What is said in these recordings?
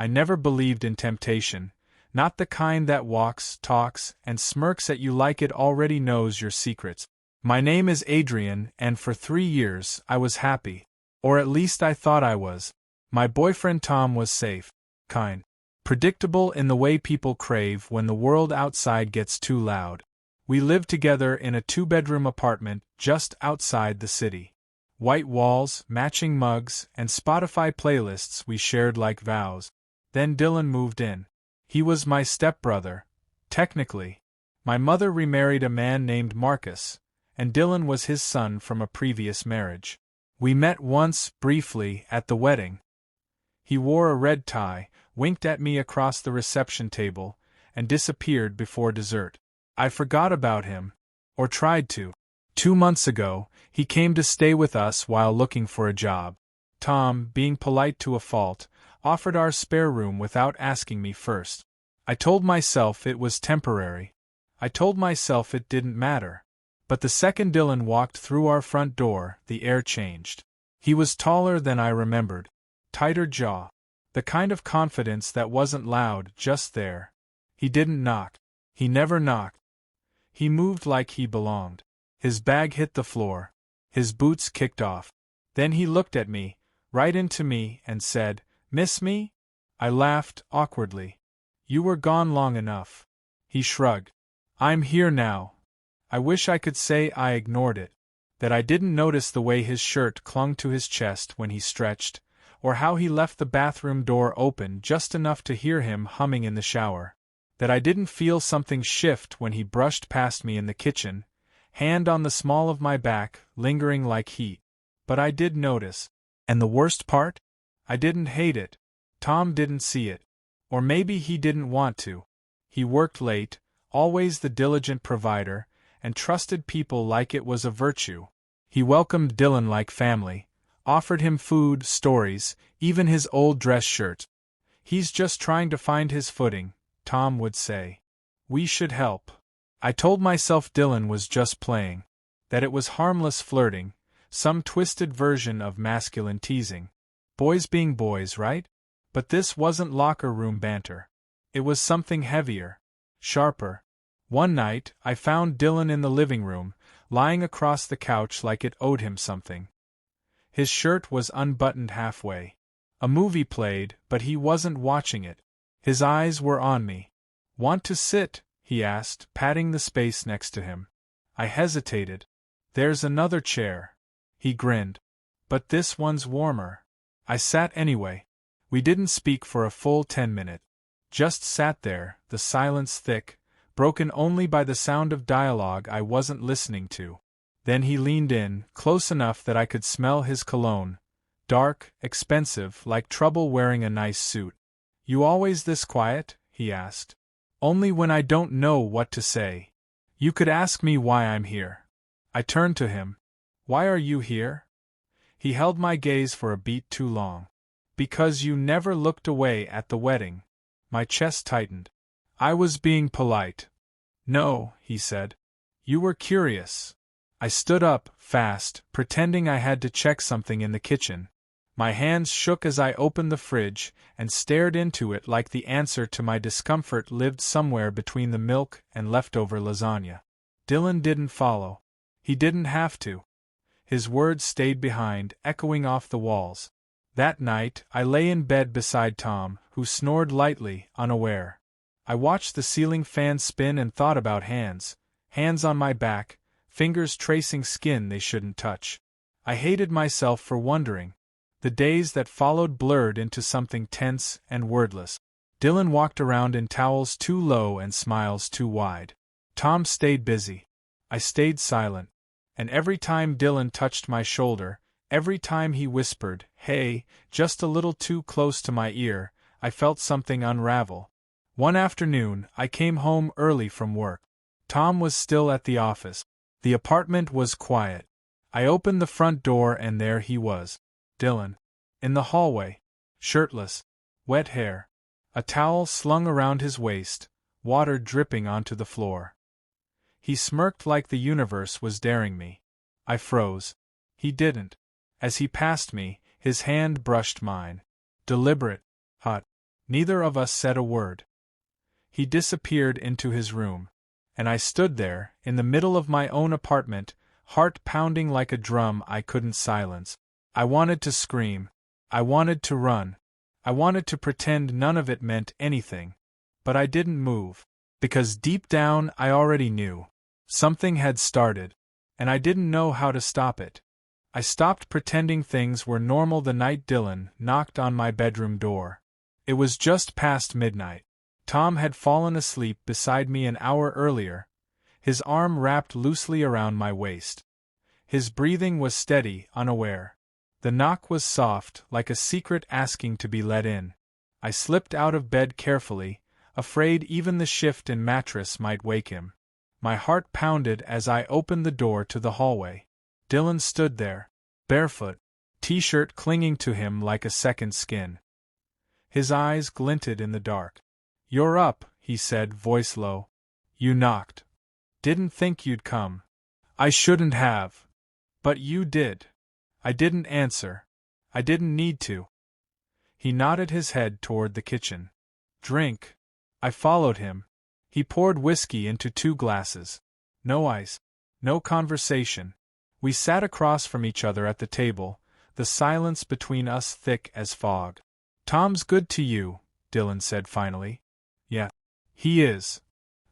I never believed in temptation, not the kind that walks, talks, and smirks at you like it already knows your secrets. My name is Adrian, and for 3 years I was happy. Or at least I thought I was. My boyfriend Tom was safe, kind, predictable in the way people crave when the world outside gets too loud. We lived together in a 2-bedroom apartment just outside the city. White walls, matching mugs, and Spotify playlists we shared like vows. Then Dylan moved in. He was my stepbrother, technically. My mother remarried a man named Marcus, and Dylan was his son from a previous marriage. We met once, briefly, at the wedding. He wore a red tie, winked at me across the reception table, and disappeared before dessert. I forgot about him, or tried to. 2 months ago, he came to stay with us while looking for a job. Tom, being polite to a fault, offered our spare room without asking me first. I told myself it was temporary. I told myself it didn't matter. But the second Dylan walked through our front door, the air changed. He was taller than I remembered, tighter jaw, the kind of confidence that wasn't loud, just there. He didn't knock. He never knocked. He moved like he belonged. His bag hit the floor. His boots kicked off. Then he looked at me, right into me, and said, "Miss me?" I laughed, awkwardly. "You were gone long enough." He shrugged. "I'm here now." I wish I could say I ignored it, that I didn't notice the way his shirt clung to his chest when he stretched, or how he left the bathroom door open just enough to hear him humming in the shower, that I didn't feel something shift when he brushed past me in the kitchen, hand on the small of my back, lingering like heat. But I did notice. And the worst part? I didn't hate it. Tom didn't see it. Or maybe he didn't want to. He worked late, always the diligent provider, and trusted people like it was a virtue. He welcomed Dylan like family, offered him food, stories, even his old dress shirt. "He's just trying to find his footing," Tom would say. "We should help." I told myself Dylan was just playing, that it was harmless flirting, some twisted version of masculine teasing. Boys being boys, right? But this wasn't locker room banter. It was something heavier, sharper. One night, I found Dylan in the living room, lying across the couch like it owed him something. His shirt was unbuttoned halfway. A movie played, but he wasn't watching it. His eyes were on me. "Want to sit?" he asked, patting the space next to him. I hesitated. "There's another chair." He grinned. "But this one's warmer." I sat anyway. We didn't speak for a full 10 minutes. Just sat there, the silence thick, broken only by the sound of dialogue I wasn't listening to. Then he leaned in, close enough that I could smell his cologne. Dark, expensive, like trouble wearing a nice suit. "You always this quiet?" he asked. "Only when I don't know what to say." "You could ask me why I'm here." I turned to him. "Why are you here?" He held my gaze for a beat too long. "Because you never looked away at the wedding." My chest tightened. I was being polite. "No," he said. "You were curious." I stood up, fast, pretending I had to check something in the kitchen. My hands shook as I opened the fridge and stared into it like the answer to my discomfort lived somewhere between the milk and leftover lasagna. Dylan didn't follow. He didn't have to. His words stayed behind, echoing off the walls. That night, I lay in bed beside Tom, who snored lightly, unaware. I watched the ceiling fan spin and thought about hands on my back, fingers tracing skin they shouldn't touch. I hated myself for wondering. The days that followed blurred into something tense and wordless. Dylan walked around in towels too low and smiles too wide. Tom stayed busy. I stayed silent. And every time Dylan touched my shoulder, every time he whispered, "Hey," just a little too close to my ear, I felt something unravel. One afternoon, I came home early from work. Tom was still at the office. The apartment was quiet. I opened the front door and there he was. Dylan. In the hallway. Shirtless. Wet hair. A towel slung around his waist, water dripping onto the floor. He smirked like the universe was daring me. I froze. He didn't. As he passed me, his hand brushed mine. Deliberate. Hot. Neither of us said a word. He disappeared into his room, and I stood there, in the middle of my own apartment, heart pounding like a drum I couldn't silence. I wanted to scream. I wanted to run. I wanted to pretend none of it meant anything. But I didn't move, because deep down I already knew. Something had started, and I didn't know how to stop it. I stopped pretending things were normal the night Dylan knocked on my bedroom door. It was just past midnight. Tom had fallen asleep beside me an hour earlier, his arm wrapped loosely around my waist. His breathing was steady, unaware. The knock was soft, like a secret asking to be let in. I slipped out of bed carefully, afraid even the shift in mattress might wake him. My heart pounded as I opened the door to the hallway. Dylan stood there, barefoot, t-shirt clinging to him like a second skin. His eyes glinted in the dark. "You're up," he said, voice low. "You knocked. Didn't think you'd come." "I shouldn't have." "But you did." "I didn't answer. I didn't need to." He nodded his head toward the kitchen. "Drink." I followed him. He poured whiskey into 2 glasses. No ice. No conversation. We sat across from each other at the table, the silence between us thick as fog. "Tom's good to you," Dylan said finally. "Yeah. He is."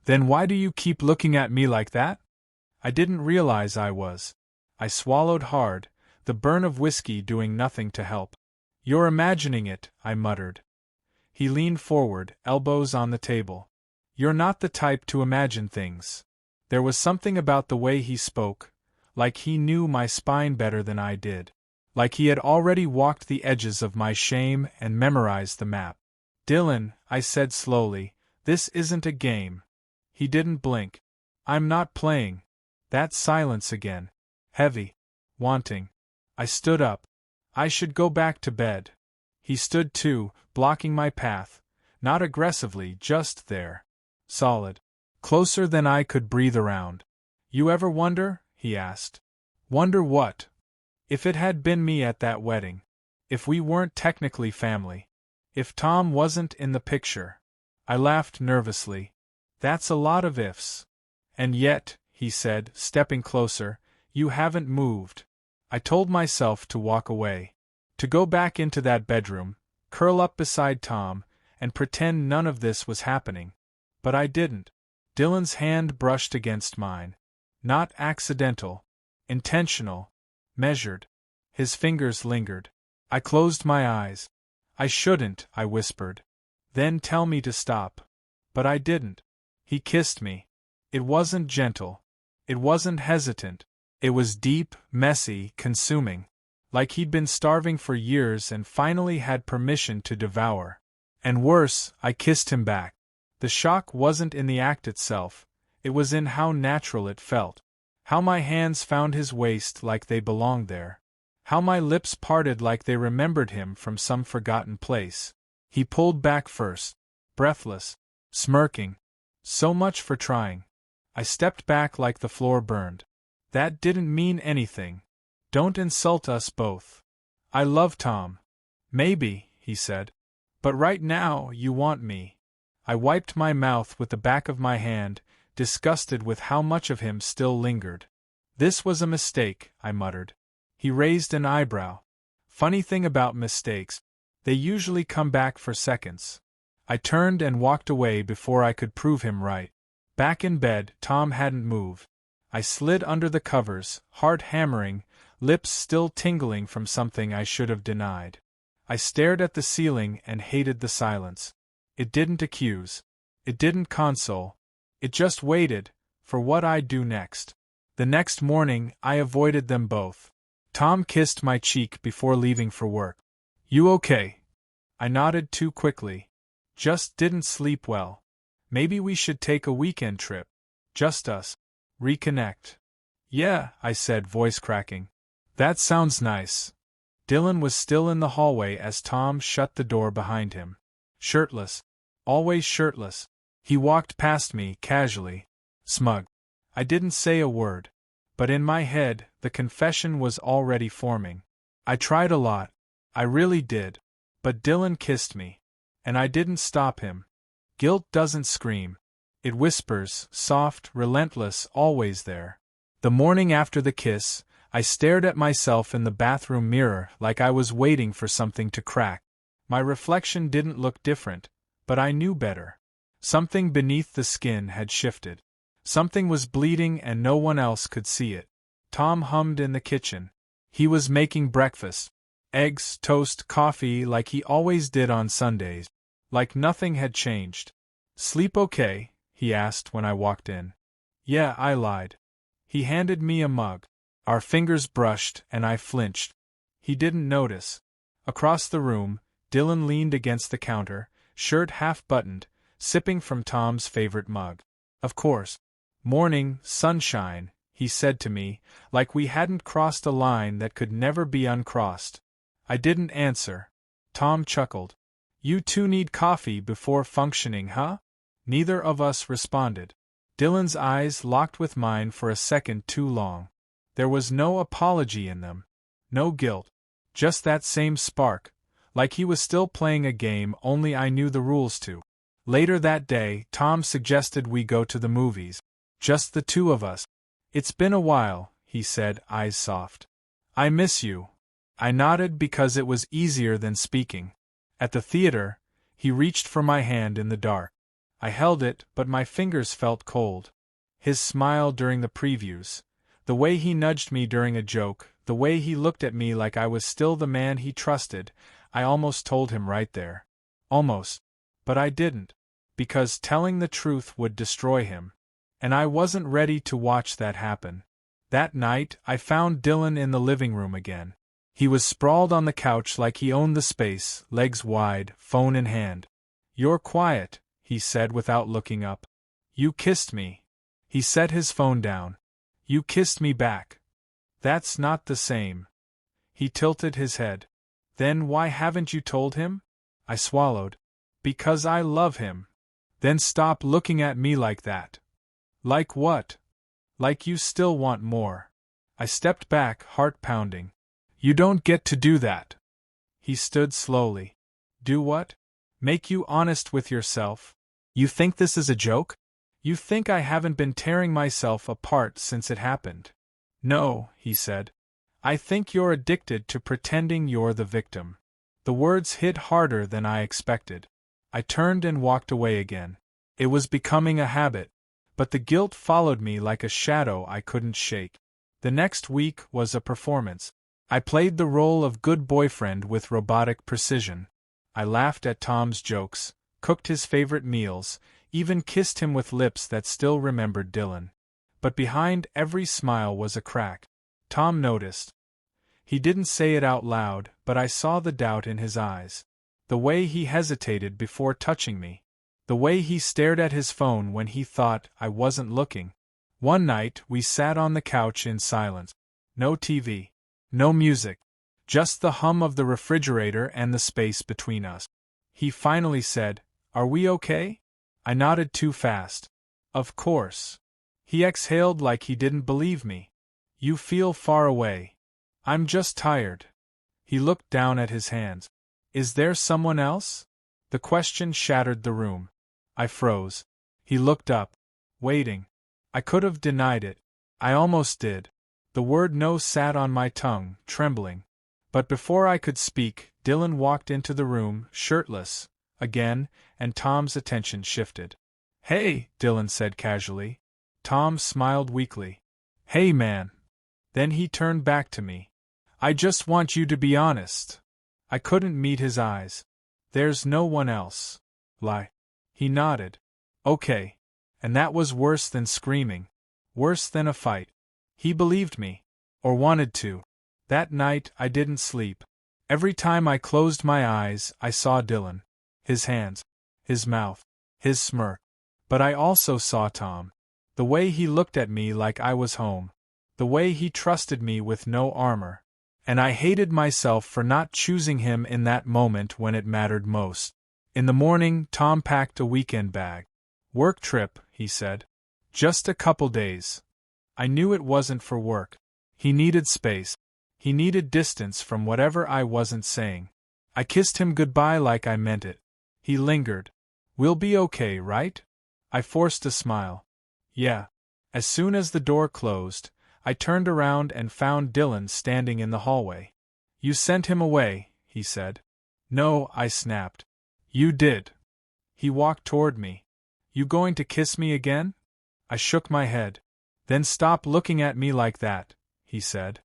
"Then why do you keep looking at me like that?" I didn't realize I was. I swallowed hard, the burn of whiskey doing nothing to help. "You're imagining it," I muttered. He leaned forward, elbows on the table. "You're not the type to imagine things." There was something about the way he spoke, like he knew my spine better than I did. Like he had already walked the edges of my shame and memorized the map. "Dylan," I said slowly, "this isn't a game." He didn't blink. "I'm not playing." That silence again. Heavy. Wanting. I stood up. "I should go back to bed." He stood too, blocking my path. Not aggressively, just there. Solid. Closer than I could breathe around. "You ever wonder?" he asked. "Wonder what?" "If it had been me at that wedding. If we weren't technically family. If Tom wasn't in the picture." I laughed nervously. "That's a lot of ifs." "And yet," he said, stepping closer, "you haven't moved." I told myself to walk away. To go back into that bedroom, curl up beside Tom, and pretend none of this was happening. But I didn't. Dylan's hand brushed against mine. Not accidental. Intentional. Measured. His fingers lingered. I closed my eyes. "I shouldn't," I whispered. "Then tell me to stop." But I didn't. He kissed me. It wasn't gentle. It wasn't hesitant. It was deep, messy, consuming. Like he'd been starving for years and finally had permission to devour. And worse, I kissed him back. The shock wasn't in the act itself, it was in how natural it felt. How my hands found his waist like they belonged there. How my lips parted like they remembered him from some forgotten place. He pulled back first, breathless, smirking. So much for trying. I stepped back like the floor burned. That didn't mean anything. Don't insult us both. I love Tom. Maybe, he said. But right now, you want me. I wiped my mouth with the back of my hand, disgusted with how much of him still lingered. This was a mistake, I muttered. He raised an eyebrow. Funny thing about mistakes, they usually come back for seconds. I turned and walked away before I could prove him right. Back in bed, Tom hadn't moved. I slid under the covers, heart hammering, lips still tingling from something I should have denied. I stared at the ceiling and hated the silence. It didn't accuse. It didn't console. It just waited, for what I'd do next. The next morning, I avoided them both. Tom kissed my cheek before leaving for work. You okay? I nodded too quickly. Just didn't sleep well. Maybe we should take a weekend trip. Just us. Reconnect. Yeah, I said, voice cracking. That sounds nice. Dylan was still in the hallway as Tom shut the door behind him. Shirtless. Always shirtless. He walked past me, casually. Smug. I didn't say a word. But in my head, the confession was already forming. I tried a lot. I really did. But Dylan kissed me. And I didn't stop him. Guilt doesn't scream. It whispers, soft, relentless, always there. The morning after the kiss, I stared at myself in the bathroom mirror like I was waiting for something to crack. My reflection didn't look different, but I knew better. Something beneath the skin had shifted. Something was bleeding and no one else could see it. Tom hummed in the kitchen. He was making breakfast. Eggs, toast, coffee like he always did on Sundays. Like nothing had changed. "Sleep okay?" he asked when I walked in. "Yeah," I lied. He handed me a mug. Our fingers brushed and I flinched. He didn't notice. Across the room, Dylan leaned against the counter, shirt half-buttoned, sipping from Tom's favorite mug. "Of course. Morning, sunshine," he said to me, like we hadn't crossed a line that could never be uncrossed. I didn't answer. Tom chuckled. "You two need coffee before functioning, huh?" Neither of us responded. Dylan's eyes locked with mine for a second too long. There was no apology in them. No guilt. Just that same spark, like he was still playing a game only I knew the rules to. Later that day, Tom suggested we go to the movies. Just the two of us. "It's been a while," he said, eyes soft. "I miss you." I nodded because it was easier than speaking. At the theater, he reached for my hand in the dark. I held it, but my fingers felt cold. His smile during the previews, the way he nudged me during a joke, the way he looked at me like I was still the man he trusted, I almost told him right there. Almost. But I didn't. Because telling the truth would destroy him. And I wasn't ready to watch that happen. That night, I found Dylan in the living room again. He was sprawled on the couch like he owned the space, legs wide, phone in hand. "You're quiet," he said without looking up. "You kissed me." He set his phone down. "You kissed me back." "That's not the same." He tilted his head. "Then why haven't you told him?" I swallowed. "Because I love him." "Then stop looking at me like that." "Like what?" "Like you still want more." I stepped back, heart pounding. "You don't get to do that." He stood slowly. "Do what?" "Make you honest with yourself." "You think this is a joke? You think I haven't been tearing myself apart since it happened?" "No," he said. "I think you're addicted to pretending you're the victim." The words hit harder than I expected. I turned and walked away again. It was becoming a habit, but the guilt followed me like a shadow I couldn't shake. The next week was a performance. I played the role of good boyfriend with robotic precision. I laughed at Tom's jokes, cooked his favorite meals, even kissed him with lips that still remembered Dylan. But behind every smile was a crack. Tom noticed. He didn't say it out loud, but I saw the doubt in his eyes. The way he hesitated before touching me. The way he stared at his phone when he thought I wasn't looking. One night, we sat on the couch in silence. No TV. No music. Just the hum of the refrigerator and the space between us. He finally said, "Are we okay?" I nodded too fast. "Of course." He exhaled like he didn't believe me. "You feel far away." "I'm just tired." He looked down at his hands. "Is there someone else?" The question shattered the room. I froze. He looked up. "Waiting." I could have denied it. I almost did. The word no sat on my tongue, trembling. But before I could speak, Dylan walked into the room, shirtless, again, and Tom's attention shifted. "Hey," Dylan said casually. Tom smiled weakly. "Hey, man." Then he turned back to me. "I just want you to be honest." I couldn't meet his eyes. "There's no one else." "Lie." He nodded. "Okay." And that was worse than screaming. Worse than a fight. He believed me. Or wanted to. That night I didn't sleep. Every time I closed my eyes, I saw Dylan. His hands. His mouth. His smirk. But I also saw Tom. The way he looked at me like I was home. The way he trusted me with no armor. And I hated myself for not choosing him in that moment when it mattered most. In the morning, Tom packed a weekend bag. "Work trip," he said. "Just a couple days." I knew it wasn't for work. He needed space. He needed distance from whatever I wasn't saying. I kissed him goodbye like I meant it. He lingered. We'll be okay, right? I forced a smile. Yeah. As soon as the door closed, I turned around and found Dylan standing in the hallway. You sent him away, he said. No, I snapped. You did. He walked toward me. You going to kiss me again? I shook my head. Then stop looking at me like that, he said.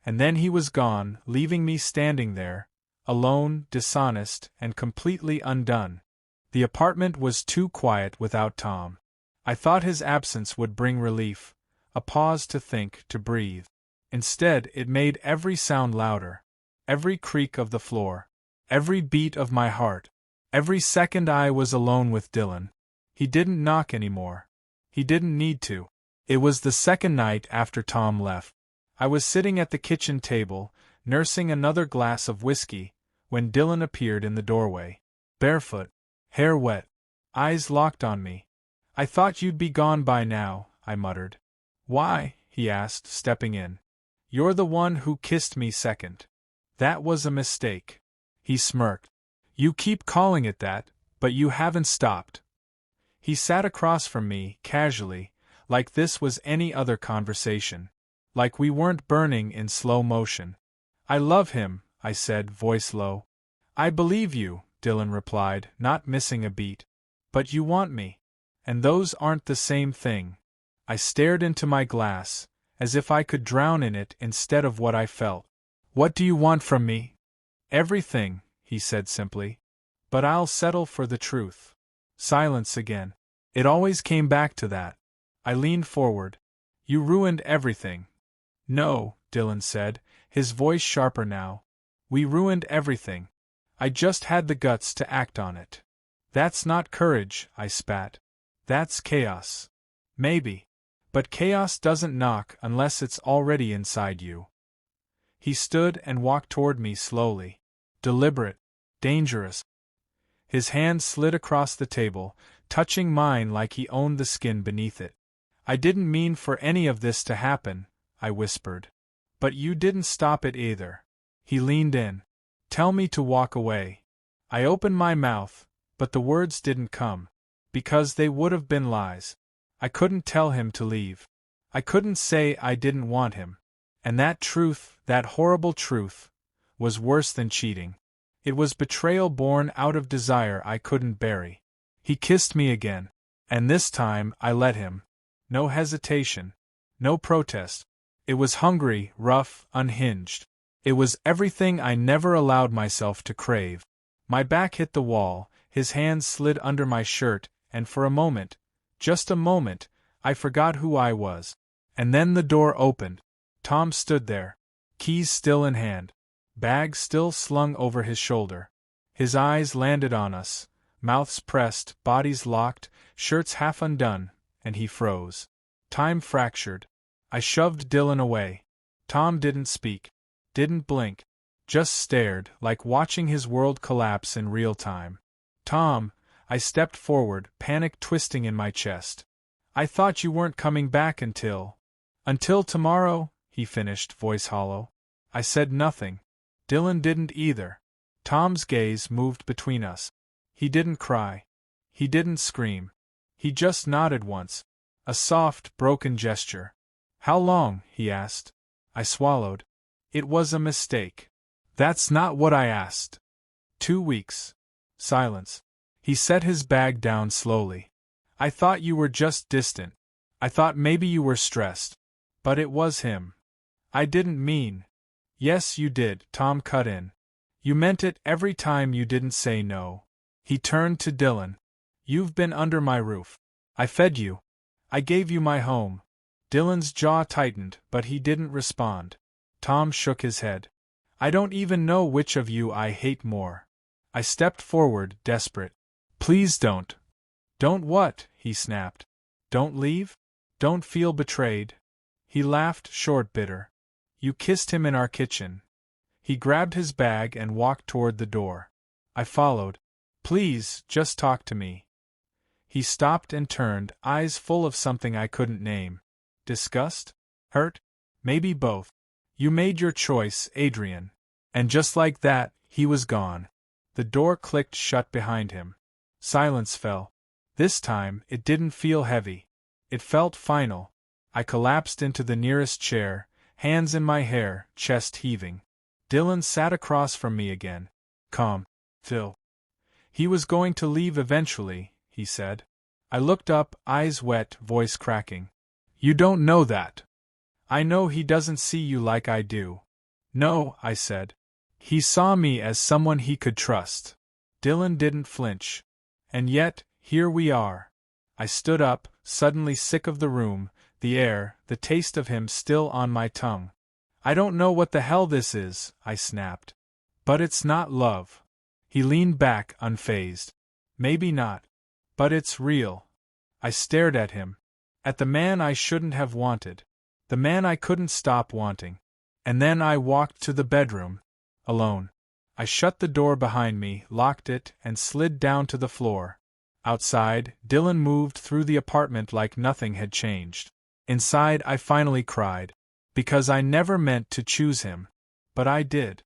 And then he was gone, leaving me standing there, alone, dishonest, and completely undone. The apartment was too quiet without Tom. I thought his absence would bring relief, a pause to think, to breathe. Instead, it made every sound louder. Every creak of the floor. Every beat of my heart. Every second I was alone with Dylan. He didn't knock anymore. He didn't need to. It was the second night after Tom left. I was sitting at the kitchen table, nursing another glass of whiskey, when Dylan appeared in the doorway. Barefoot. Hair wet. Eyes locked on me. I thought you'd be gone by now, I muttered. Why? He asked, stepping in. You're the one who kissed me second. That was a mistake. He smirked. You keep calling it that, but you haven't stopped. He sat across from me, casually, like this was any other conversation. Like we weren't burning in slow motion. I love him, I said, voice low. I believe you, Dylan replied, not missing a beat. But you want me. And those aren't the same thing. I stared into my glass, as if I could drown in it instead of what I felt. What do you want from me? Everything, he said simply. But I'll settle for the truth. Silence again. It always came back to that. I leaned forward. You ruined everything. No, Dylan said, his voice sharper now. We ruined everything. I just had the guts to act on it. That's not courage, I spat. That's chaos. Maybe. But chaos doesn't knock unless it's already inside you. He stood and walked toward me slowly. Deliberate. Dangerous. His hand slid across the table, touching mine like he owned the skin beneath it. I didn't mean for any of this to happen, I whispered. But you didn't stop it either. He leaned in. Tell me to walk away. I opened my mouth, but the words didn't come. Because they would have been lies. I couldn't tell him to leave. I couldn't say I didn't want him. And that truth, that horrible truth, was worse than cheating. It was betrayal born out of desire I couldn't bury. He kissed me again. And this time I let him. No hesitation. No protest. It was hungry, rough, unhinged. It was everything I never allowed myself to crave. My back hit the wall, his hands slid under my shirt, and for a moment, just a moment, I forgot who I was. And then the door opened. Tom stood there, keys still in hand, bag still slung over his shoulder. His eyes landed on us, mouths pressed, bodies locked, shirts half undone, and he froze. Time fractured. I shoved Dylan away. Tom didn't speak, didn't blink, just stared, like watching his world collapse in real time. Tom, I stepped forward, panic twisting in my chest. I thought you weren't coming back until tomorrow, he finished, voice hollow. I said nothing. Dylan didn't either. Tom's gaze moved between us. He didn't cry. He didn't scream. He just nodded once. A soft, broken gesture. How long? He asked. I swallowed. It was a mistake. That's not what I asked. 2 weeks. Silence. He set his bag down slowly. I thought you were just distant. I thought maybe you were stressed. But it was him. I didn't mean. Yes, you did, Tom cut in. You meant it every time you didn't say no. He turned to Dylan. You've been under my roof. I fed you. I gave you my home. Dylan's jaw tightened, but he didn't respond. Tom shook his head. I don't even know which of you I hate more. I stepped forward, desperate. Please don't. Don't what? He snapped. Don't leave? Don't feel betrayed? He laughed, short, bitter. You kissed him in our kitchen. He grabbed his bag and walked toward the door. I followed. Please, just talk to me. He stopped and turned, eyes full of something I couldn't name. Disgust? Hurt? Maybe both. You made your choice, Adrian. And just like that, he was gone. The door clicked shut behind him. Silence fell. This time, it didn't feel heavy. It felt final. I collapsed into the nearest chair, hands in my hair, chest heaving. Dylan sat across from me again. Calm, Phil. He was going to leave eventually, he said. I looked up, eyes wet, voice cracking. You don't know that. I know he doesn't see you like I do. No, I said. He saw me as someone he could trust. Dylan didn't flinch. And yet, here we are. I stood up, suddenly sick of the room, the air, the taste of him still on my tongue. I don't know what the hell this is, I snapped. But it's not love. He leaned back, unfazed. Maybe not. But it's real. I stared at him. At the man I shouldn't have wanted. The man I couldn't stop wanting. And then I walked to the bedroom. Alone. I shut the door behind me, locked it, and slid down to the floor. Outside, Dylan moved through the apartment like nothing had changed. Inside, I finally cried. Because I never meant to choose him. But I did.